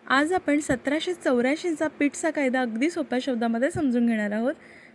आज आपण 1784चा पिटचा कायदा अगदी सोप्या शब्दामध्ये समजून घेणार आहोत.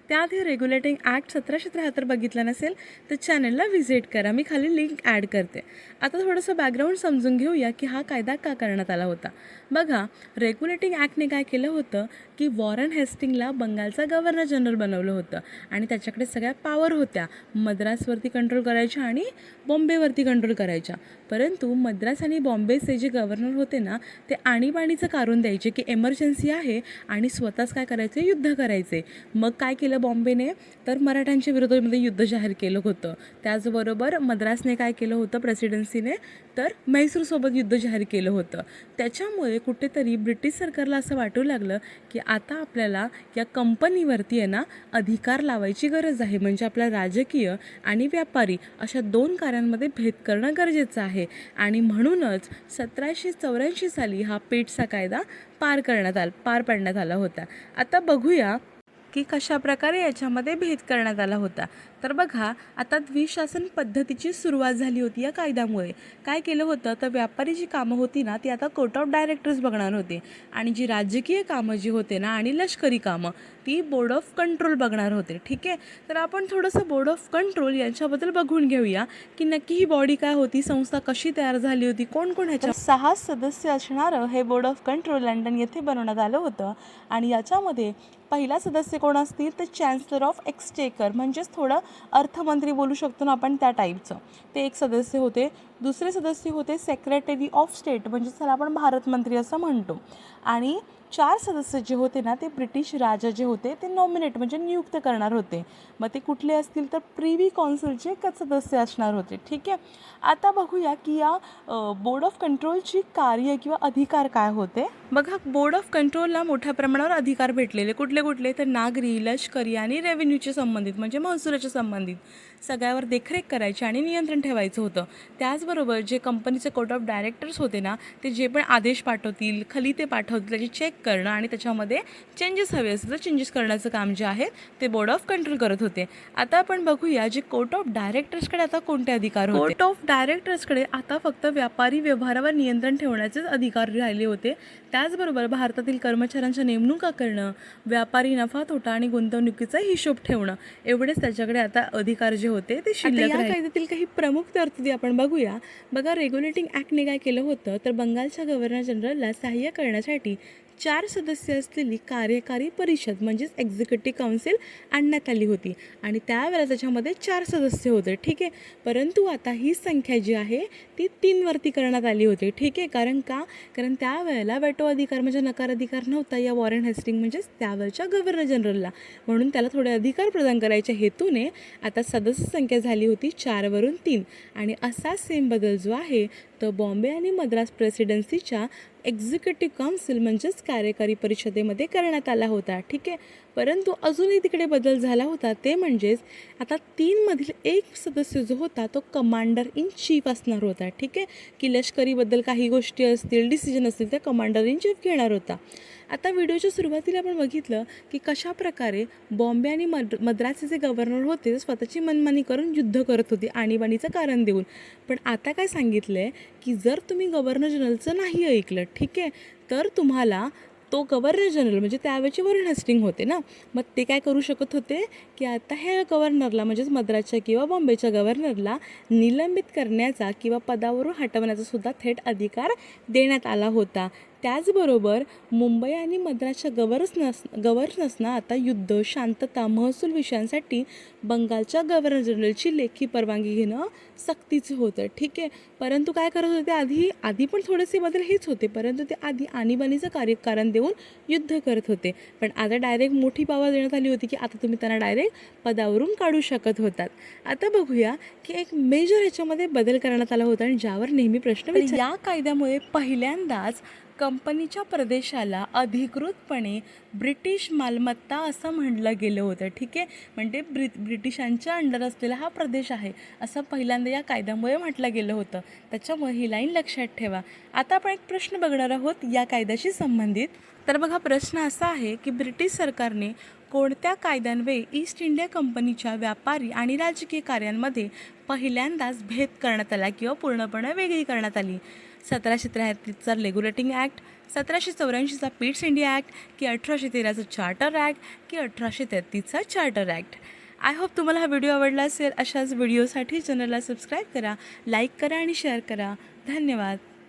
त्याआधी रेग्युलेटिंग ॲक्ट 1773 बघितला नसेल तर चॅनलला व्हिजिट करा. मी खाली लिंक ॲड करते. आता थोडंसं बॅकग्राऊंड समजून घेऊया की हा कायदा का करण्यात आला होता. बघा, रेग्युलेटिंग ॲक्टने काय केलं होतं की वॉरन हेस्टिंगला बंगालचा गव्हर्नर जनरल बनवलं होतं आणि त्याच्याकडे सगळ्या पॉवर होत्या. मद्रासवरती कंट्रोल करायच्या आणि बॉम्बेवरती कंट्रोल करायच्या. परंतु मद्रास आणि बॉम्बेचे जे गव्हर्नर होते ना, ते आणीबाणीचं कारण द्यायचे की एमर्जन्सी आहे आणि स्वतःच काय करायचे, युद्ध करायचे. मग काय केलं बॉम्बेने, तर मराठ्यांच्या विरोधामध्ये युद्ध जाहीर केलं होतं. त्याचबरोबर मद्रासने काय केलं होतं, प्रेसिडेन्सीने, तर म्हैसूरसोबत युद्ध जाहीर केलं होतं. त्याच्यामुळे कुठेतरी ब्रिटिश सरकारला असं वाटू लागलं की आता आपल्याला या कंपनीवरती आहे ना अधिकार लावायची गरज आहे. म्हणजे आपल्या राजकीय आणि व्यापारी अशा दोन कार्यांमध्ये भेद करणं गरजेचं आहे. आणि म्हणूनच 1784 साली हा पिटचा कायदा पार पाडण्यात आला होता. आता बघूया की कशा प्रकारे याच्यामध्ये भेद करण्यात आला होता. तर बघा, आता द्विशासन पद्धतीची सुरुवात झाली होती या कायद्यामुळे. काय केलं होतं, तर व्यापारी जी कामं होती ना ती आता कोर्ट ऑफ डायरेक्टर्स बघणार होते आणि जी राजकीय कामं जी होते ना आणि लष्करी कामं ती बोर्ड ऑफ कंट्रोल बघणार होते. ठीक आहे, तर आपण थोडंसं बोर्ड ऑफ कंट्रोल यांच्याबद्दल बघून घेऊया की नक्की ही बॉडी काय होती, संस्था कशी तयार झाली होती, कोण कोण ह्याच्या 6 सदस्य असणारं हे बोर्ड ऑफ कंट्रोल लंडन येथे बनवण्यात आलं होतं. आणि याच्यामध्ये पहिला सदस्य कोण असतील तर चॅन्सलर ऑफ एक्सचेकर, म्हणजेच थोडं अर्थमंत्री बोलू शकतो ना आपण त्या टाईपचं, ते एक सदस्य होते. दुसरे सदस्य होते सेक्रेटरी ऑफ स्टेट, म्हणजे त्याला आपण भारतमंत्री असं म्हणतो. आणि 4 सदस्य जे होते ना ते ब्रिटिश राजा जे होते ते नॉमिनेट म्हणजे नियुक्त करणार होते. मग ते कुठले असतील तर प्रिव्ही काउन्सिलचे सदस्य असणार होते. ठीक आहे, आता बघूया की या बोर्ड ऑफ कंट्रोलची कार्य किंवा अधिकार काय होते. बघा, बोर्ड ऑफ कंट्रोलला मोठ्या प्रमाणावर अधिकार भेटलेले. कुठले कुठले तर नागरी, लष्करी आणि रेव्हेन्यूचे संबंधित म्हणजे महसुलाच्या संबंधित सगळ्यावर देखरेख करायची आणि नियंत्रण ठेवायचं होतं. त्याचबरोबर जे कंपनीचे कोर्ट ऑफ डायरेक्टर्स होते ना ते जे पण आदेश पाठवतील, खलिते पाठवतील, त्याची चेक करणं आणि त्याच्यामध्ये चेंजेस हवे असतील तर चेंजेस करण्याचं काम जे आहे ते बोर्ड ऑफ कंट्रोल करत होते. आता आपण बघूया जे कोर्ट ऑफ डायरेक्टर्सकडे आता कोणते अधिकार होते. कोर्ट ऑफ डायरेक्टर्सकडे आता फक्त व्यापारी व्यवहारावर नियंत्रण ठेवण्याचेच अधिकार राहिले होते. त्याचबरोबर भारतातील कर्मचाऱ्यांच्या नेमणुका करणं, व्यापारी नफा तोटा आणि गुंतवणुकीचा हिशोब ठेवणं, एवढेच त्याच्याकडे आता अधिकार जे होते ते शिल्लक राहिले. या कायद्यातील काही प्रमुख तरतुदी आपण बघूया. बघा, रेग्युलेटिंग ॲक्टने काय केलं होतं तर बंगालच्या गव्हर्नर जनरलला सहाय्य करण्यासाठी 4 सदस्य असलेली कार्यकारी परिषद म्हणजेच एक्झिक्युटिव्ह काउन्सिल आणण्यात आली होती आणि त्यावेळेला त्याच्यामध्ये 4 सदस्य होते. ठीक आहे, परंतु आता ही संख्या जी आहे ती 3 वरती करण्यात आली होती. ठीक आहे, कारण त्यावेळेला वेटो अधिकार म्हणजे नकार अधिकार नव्हता या वॉरन हेस्टिंग म्हणजेच त्यावेळच्या गव्हर्नर जनरलला, म्हणून त्याला थोडे अधिकार प्रदान करायच्या हेतूने आता सदस्य संख्या झाली होती 4 वरून 3. आणि असा सेम बदल जो आहे तो बॉम्बे आणि मद्रास प्रेसिडेन्सीच्या एक्झिक्युटिव्ह काउन्सिल म्हणजेच कार्यकारी परिषदेमध्ये करण्यात आला होता. ठीक आहे, परंतु अजूनही तिकडे बदल झाला होता. ते म्हणजेच आता 3 मधील एक सदस्य जो होता तो कमांडर इन चीफ असणार होता. ठीक आहे, की लष्करीबद्दल काही गोष्टी असतील, डिसिजन असतील त्या कमांडर इन चीफ घेणार होता. आता व्हिडिओच्या सुरुवातीला आपण बघितलं की कशा प्रकारे बॉम्बे आणि मद्रासचे जे गव्हर्नर होते ते स्वतःची मनमानी करून युद्ध करत होते आणीबाणीचं कारण देऊन. पण आता काय सांगितलं आहे की जर तुम्ही गव्हर्नर जनरलचं नाही ऐकलं, ठीक आहे, तर तुम्हाला तो गव्हर्नर जनरल म्हणजे त्यावेळेचे वॉरन हेस्टिंग होते ना, मग ते काय करू शकत होते की आता ह्या गव्हर्नरला म्हणजेच मद्रासच्या किंवा बॉम्बेच्या गव्हर्नरला निलंबित करण्याचा किंवा पदावरून हटवण्याचा सुद्धा थेट अधिकार देण्यात आला होता. त्याचबरोबर मुंबई आणि मद्रासच्या गव्हर्नर्सना आता युद्ध, शांतता, महसूल विषयांसाठी बंगालच्या गव्हर्नर जनरलची लेखी परवानगी घेणं सक्तीचं होतं. ठीक आहे, परंतु काय करत होते आधी पण थोडेसे बदल हेच होते, परंतु ते आधी आणीबाणीचं कारण देऊन युद्ध करत होते. पण आता डायरेक्ट मोठी पावर देण्यात आली होती की आता तुम्ही त्यांना डायरेक्ट पदावरून काढू शकत होतात. आता बघूया की एक मेजर ह्याच्यामध्ये बदल करण्यात आला होता आणि ज्यावर नेहमी प्रश्न या कायद्यामुळे पहिल्यांदाच कंपनीच्या प्रदेशाला अधिकृतपणे ब्रिटिश मालमत्ता असं म्हटलं गेलं होतं. ठीक आहे, म्हणजे ब्रिटिशांच्या अंडर असलेला हा प्रदेश आहे असं पहिल्यांदा या कायद्यामुळे म्हटलं गेलं होतं. त्याच्यामुळे ही लाईन लक्षात ठेवा. आता आपण एक प्रश्न बघणार आहोत या कायद्याशी संबंधित. तर बघा, प्रश्न असा आहे की ब्रिटिश सरकारने कोणत्या कायद्यान्वये ईस्ट इंडिया कंपनीच्या व्यापारी आणि राजकीय कार्यांमध्ये पहिल्यांदाच भेद करण्यात आला किंवा पूर्णपणे वेगळी करण्यात आली. 1773चा रेग्युलेटिंग ॲक्ट, 1784चा पिट्स इंडिया ॲक्ट की 1813चा चार्टर ॲक्ट की 1833चा चार्टर ॲक्ट. आय होप तुम्हाला हा व्हिडिओ आवडला असेल. अशाच व्हिडिओसाठी चॅनलला सबस्क्राईब करा, लाईक करा आणि शेअर करा. धन्यवाद.